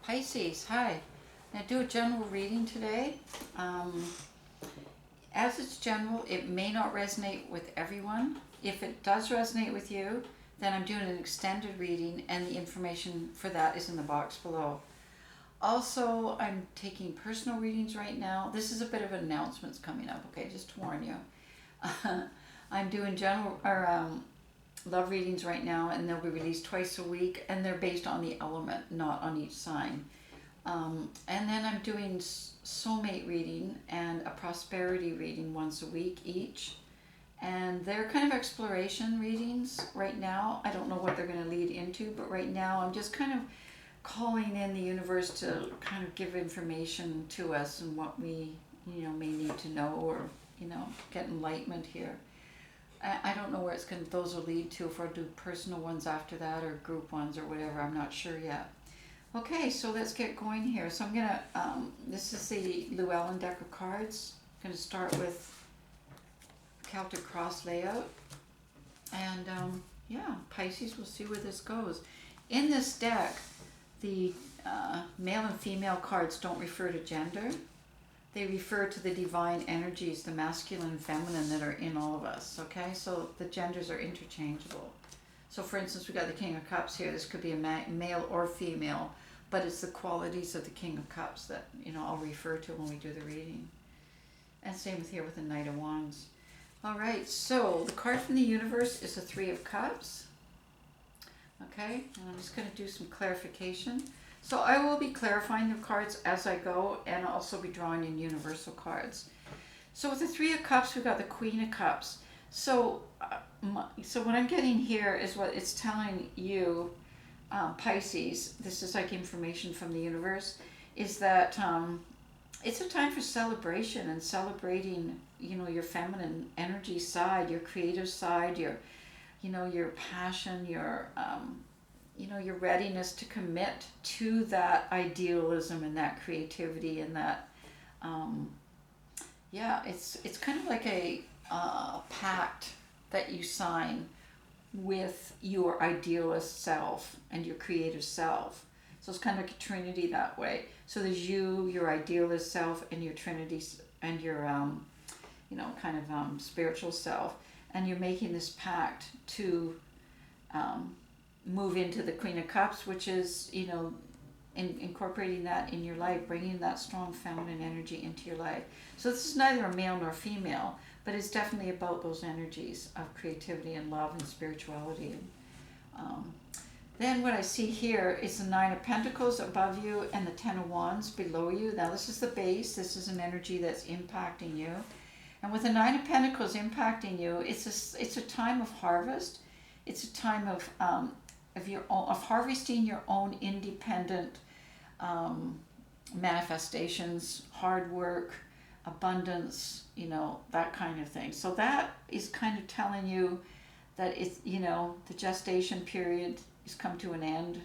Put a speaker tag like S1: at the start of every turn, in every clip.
S1: Pisces, hi. Now do a general reading today. As it's general, it may not resonate with everyone. If it does resonate with you, then I'm doing an extended reading, and the information for that is in the box below. Also, I'm taking personal readings right now. This is a bit of announcements coming up, okay, just to warn you. I'm doing general or love readings right now, and they'll be released twice a week, and they're based on the element, not on each sign. And then I'm doing soulmate reading and a prosperity reading once a week each. And they're kind of exploration readings right now. I don't know what they're going to lead into, but right now I'm just kind of calling in the universe to kind of give information to us and what we, may need to know, or, get enlightenment here. I don't know where those will lead to, if I'll do personal ones after that or group ones or whatever. I'm not sure yet. Okay, so let's get going here. So I'm going to, this is the Llewellyn deck of cards. I'm going to start with Celtic cross layout. And Pisces, we'll see where this goes. In this deck, the male and female cards don't refer to gender. They refer to the divine energies, the masculine and feminine that are in all of us, okay? So the genders are interchangeable. So for instance, we got the King of Cups here. This could be a male or female, but it's the qualities of the King of Cups that, I'll refer to when we do the reading. And same with here with the Knight of Wands. All right, so the card from the universe is the Three of Cups. Okay, and I'm just going to do some clarification. So I will be clarifying the cards as I go, and I'll also be drawing in universal cards. So with the Three of Cups, we've got the Queen of Cups. So what I'm getting here is what it's telling you, Pisces. This is like information from the universe. Is that it's a time for celebration and celebrating, your feminine energy side, your creative side, your passion, your readiness to commit to that idealism and that creativity and that, it's kind of like a pact that you sign with your idealist self and your creative self. So it's kind of like a trinity that way. So there's you, your idealist self, and your trinity, and your, spiritual self. And you're making this pact to move into the Queen of Cups, which is, incorporating that in your life, bringing that strong feminine energy into your life. So this is neither a male nor female, but it's definitely about those energies of creativity and love and spirituality. Then what I see here is the Nine of Pentacles above you and the Ten of Wands below you. Now this is the base. This is an energy that's impacting you. And with the Nine of Pentacles impacting you, it's a time of harvest. It's a time of harvesting your own independent manifestations, hard work, abundance, that kind of thing. So that is kind of telling you that it's, the gestation period has come to an end.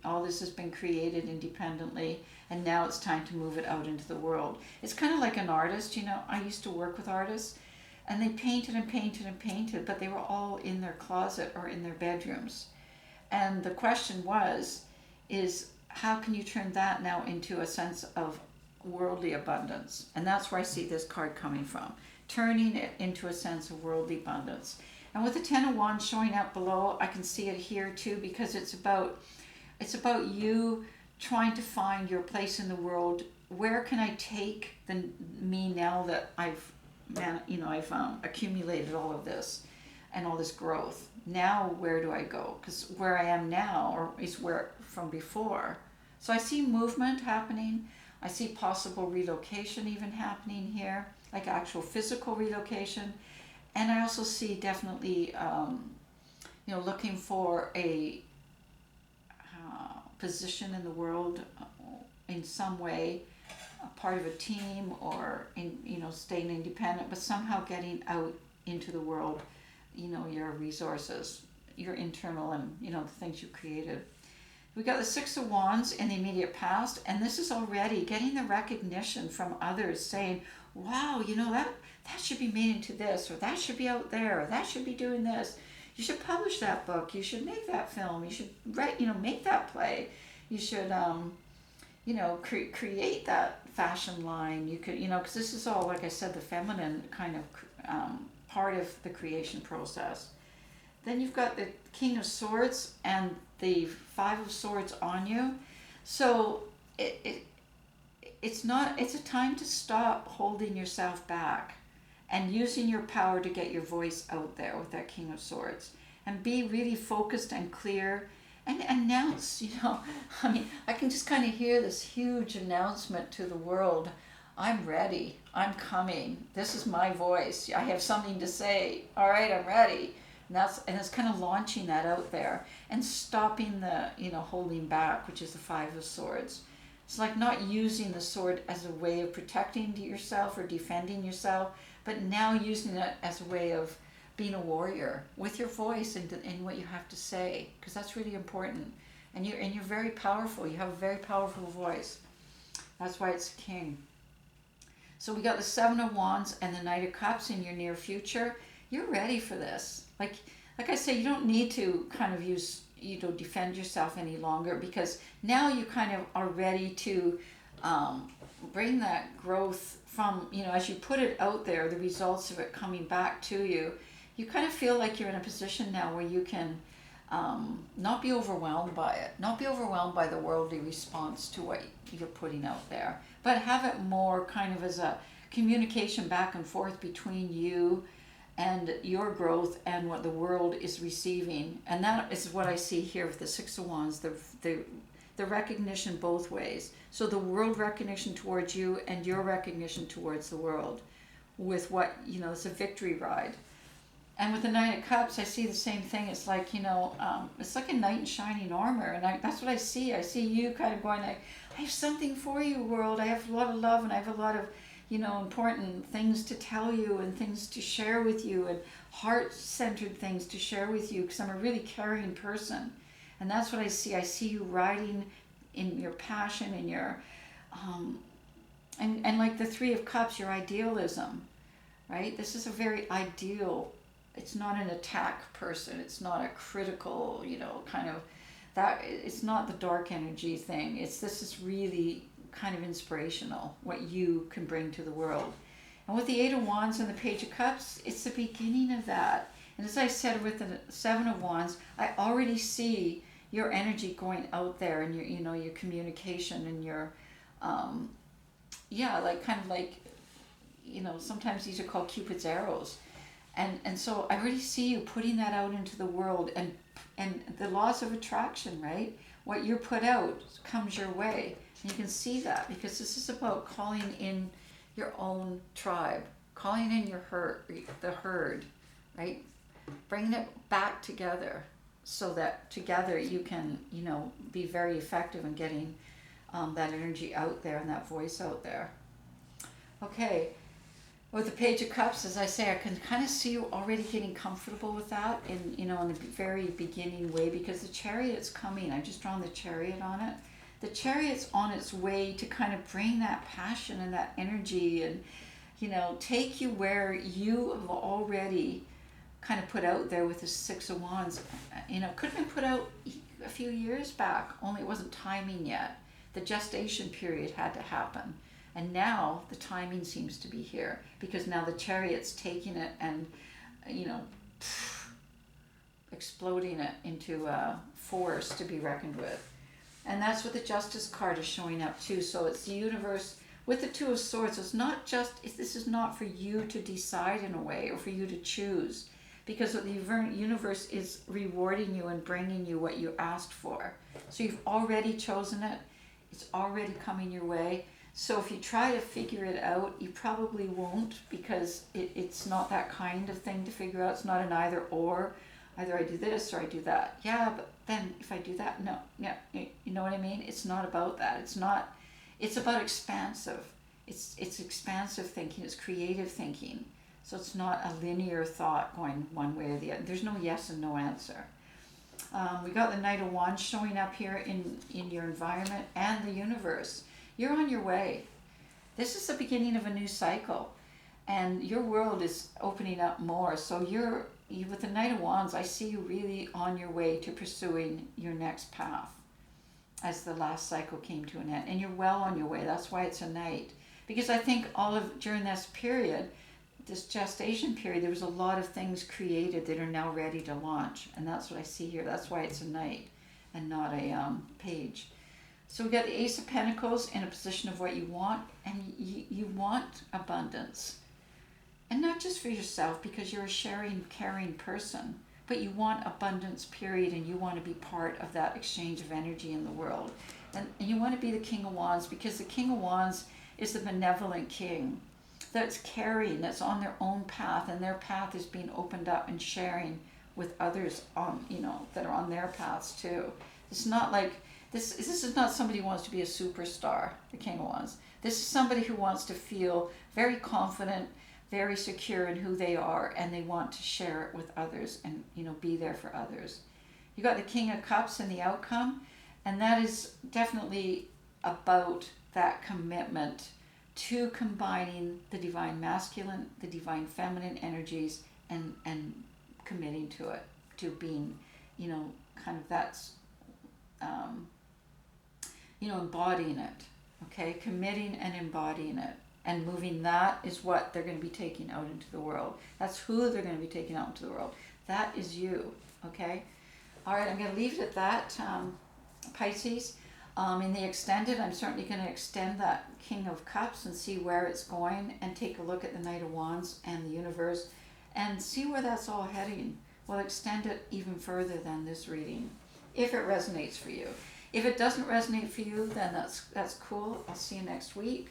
S1: All this has been created independently, and now it's time to move it out into the world. It's kind of like an artist. I used to work with artists, and they painted and painted and painted, but they were all in their closet or in their bedrooms. And the question is how can you turn that now into a sense of worldly abundance? And that's where I see this card coming from, turning it into a sense of worldly abundance. And with the Ten of Wands showing up below, I can see it here too, because it's about you trying to find your place in the world. Where can I take me now that I've accumulated all of this and all this growth? Now where do I go? Because where I am now is where from before. So I see movement happening. I see possible relocation even happening here, like actual physical relocation. And I also see definitely, looking for a position in the world in some way, a part of a team, or staying independent, but somehow getting out into the world, your resources, your internal and, the things you created. We got the Six of Wands in the immediate past, and this is already getting the recognition from others saying, wow, that should be made into this, or that should be out there, or that should be doing this. You should publish that book. You should make that film. You should write, make that play. you should create that fashion line. You could, because this is all, like I said, the feminine kind of part of the creation process. Then you've got the King of Swords and the Five of Swords on you. So it's a time to stop holding yourself back and using your power to get your voice out there with that King of Swords, and be really focused and clear and announce, I can just kind of hear this huge announcement to the world. I'm ready. I'm coming. This is my voice. I have something to say. All right, I'm ready. And it's kind of launching that out there and stopping the, holding back, which is the Five of Swords. It's like not using the sword as a way of protecting yourself or defending yourself, but now using it as a way of being a warrior with your voice and what you have to say, because that's really important. And you're very powerful. You have a very powerful voice. That's why it's king. So we got the Seven of Wands and the Knight of Cups in your near future. You're ready for this. Like I say, you don't need to kind of defend yourself any longer, because now you kind of are ready to bring that growth from, as you put it out there, the results of it coming back to you. You kind of feel like you're in a position now where you can not be overwhelmed by it, not be overwhelmed by the worldly response to what you're putting out there, but have it more kind of as a communication back and forth between you and your growth and what the world is receiving. And that is what I see here with the Six of Wands, the recognition both ways. So the world recognition towards you and your recognition towards the world with what, it's a victory ride. And with the Knight of Cups, I see the same thing. It's like, it's like a knight in shining armor. And that's what I see. I see you kind of going like, I have something for you, world. I have a lot of love, and I have a lot of, important things to tell you and things to share with you, and heart-centered things to share with you, because I'm a really caring person. And that's what I see. I see you riding in your passion and your, and like the Three of Cups, your idealism, right? This is a very ideal, it's not an attack person. It's not a critical, kind of that. It's not the dark energy thing. This is really kind of inspirational, what you can bring to the world. And with the Eight of Wands and the Page of Cups, it's the beginning of that. And as I said with the Seven of Wands, I already see your energy going out there, and your communication and your sometimes these are called Cupid's arrows. And so I already see you putting that out into the world, and the laws of attraction, right? What you put out comes your way. And you can see that, because this is about calling in your own tribe, calling in the herd, right? Bringing it back together so that together you can, be very effective in getting that energy out there and that voice out there. Okay. With the Page of Cups, as I say, I can kind of see you already getting comfortable with that in the very beginning way, because the Chariot's coming. I've just drawn the Chariot on it. The Chariot's on its way to kind of bring that passion and that energy and, take you where you have already kind of put out there with the Six of Wands. Could have been put out a few years back, only it wasn't timing yet. The gestation period had to happen. And now the timing seems to be here, because now the Chariot's taking it and, exploding it into a force to be reckoned with. And that's what the Justice card is showing up too. So it's the universe with the Two of Swords. It's not this is not for you to decide in a way, or for you to choose, because the universe is rewarding you and bringing you what you asked for. So you've already chosen it. It's already coming your way. So if you try to figure it out, you probably won't, because it's not that kind of thing to figure out. It's not an either or. Either I do this or I do that. Yeah, but then if I do that, no. Yeah, you know what I mean? It's not about that. It's about expansive. It's expansive thinking. It's creative thinking. So it's not a linear thought going one way or the other. There's no yes and no answer. We got the Knight of Wands showing up here in your environment and the universe. You're on your way. This is the beginning of a new cycle, and your world is opening up more. So with the Knight of Wands, I see you really on your way to pursuing your next path. as the last cycle came to an end. And you're well on your way. That's why it's a knight. Because I think during this period, this gestation period, there was a lot of things created that are now ready to launch. And that's what I see here. That's why it's a knight and not a page. So we got the Ace of Pentacles in a position of what you want. And you want abundance. And not just for yourself, because you're a sharing, caring person. But you want abundance, period, and you want to be part of that exchange of energy in the world. And you want to be the King of Wands, because the King of Wands is the benevolent king that's caring, that's on their own path, and their path is being opened up and sharing with others on, that are on their paths too. It's not like, this is not somebody who wants to be a superstar, the King of Wands. This is somebody who wants to feel very confident, very secure in who they are, and they want to share it with others and be there for others. You got the King of Cups in the outcome, and that is definitely about that commitment to combining the divine masculine, the divine feminine energies, and committing to it, to being, kind of that's, embodying it, okay? Committing and embodying it. And moving, that is what they're going to be taking out into the world. That's who they're going to be taking out into the world. That is you, okay? All right, I'm going to leave it at that, Pisces. In the extended, I'm certainly going to extend that King of Cups and see where it's going, and take a look at the Knight of Wands and the universe and see where that's all heading. We'll extend it even further than this reading, if it resonates for you. If it doesn't resonate for you, then that's cool. I'll see you next week.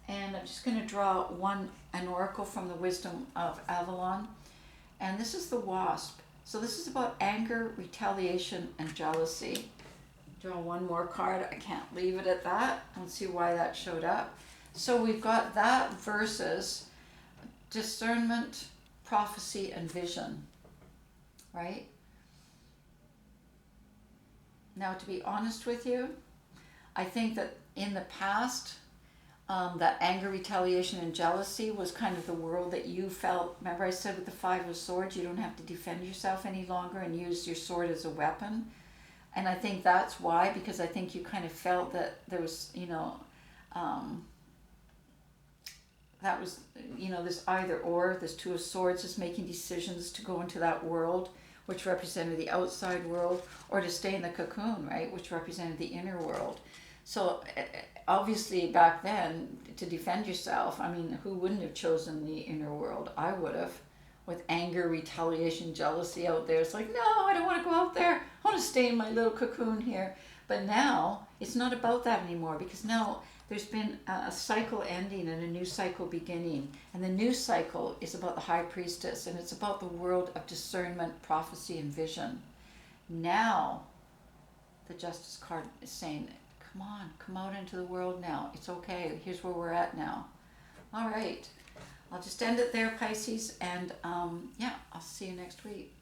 S1: And I'm just going to draw an oracle from the Wisdom of Avalon. And this is the Wasp. So this is about anger, retaliation, and jealousy. Draw one more card. I can't leave it at that. I don't see why that showed up. So we've got that versus discernment, prophecy, and vision. Right? Now, to be honest with you, I think that in the past, that anger, retaliation, and jealousy was kind of the world that you felt. Remember I said with the Five of Swords, you don't have to defend yourself any longer and use your sword as a weapon. And I think that's why, because I think you kind of felt that there was, that was, this either or, this Two of Swords is making decisions to go into that world, which represented the outside world, or to stay in the cocoon, right, which represented the inner world. So obviously back then, to defend yourself, I mean, who wouldn't have chosen the inner world? I would have, with anger, retaliation, jealousy out there. It's like, no, I don't want to go out there. I want to stay in my little cocoon here. But now, it's not about that anymore, because now there's been a cycle ending and a new cycle beginning. And the new cycle is about the High Priestess, and it's about the world of discernment, prophecy, and vision. Now, the Justice card is saying, come on, come out into the world now. It's okay. Here's where we're at now. All right. I'll just end it there, Pisces, and I'll see you next week.